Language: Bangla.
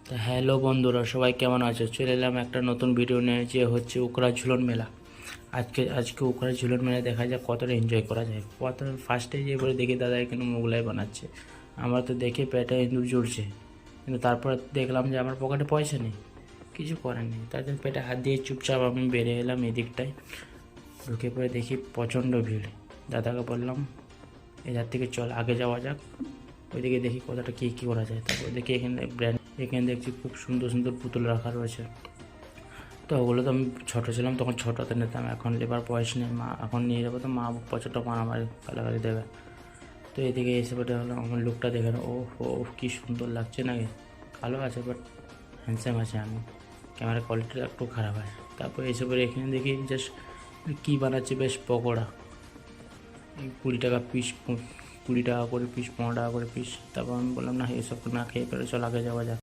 তো হ্যালো বন্ধুরা, সবাই কেমন আছো? চলে এলাম একটা নতুন ভিডিও নিয়ে, যে হচ্ছে উকড়া ঝুলন মেলা। আজকে উকড়া ঝুলন মেলা দেখা যাক কতটা এনজয় করা যায়। ফার্স্টে যে বলে দেখি দাদা এখানে মোগলাই বানাচ্ছে, আমার তো দেখে পেটে ইঁদুর জুড়ছে। কিন্তু তারপর দেখলাম যে আমার পকেটে পয়সা নেই, কিছু করার নেই, তার জন্য পেটে হাত দিয়ে চুপচাপ আমি বেরিয়ে এলাম এদিকটায়। ঢুকে পড়ে দেখি প্রচণ্ড ভিড়। দাদাকে বললাম এধার থেকে চল আগে যাওয়া যাক, ওইদিকে দেখি কতটা কী কী করা যায়। তারপর দেখি এখানে দেখছি খুব সুন্দর সুন্দর পুতুল রাখা রয়েছে। তো ওগুলো তো আমি ছোটো ছিলাম তখন, ছোটোতে নিতাম, এখন লেবার বয়স নেই। মা এখন নিয়ে যাবো তো মা প্রচুরটা মারামারি গালাগালি দেবে। তো এদিকে এসে পড়ে হলাম, আমার লুকটা দেখে ও ও কী সুন্দর লাগছে নাকি। ভালো আছে বাট হ্যান্ডসাম আছে আমি, ক্যামেরা কোয়ালিটিটা একটু খারাপ হয়। তারপর এসে পরে এখানে দেখি জাস্ট কী বানাচ্ছে, বেশ পকোড়া। 20 টাকা পিস, 20 টাকা করে পিস, 15 টাকা করে পিস। তারপর আমি বললাম না এসব না খেয়ে পরে চল আগে যাওয়া যাক।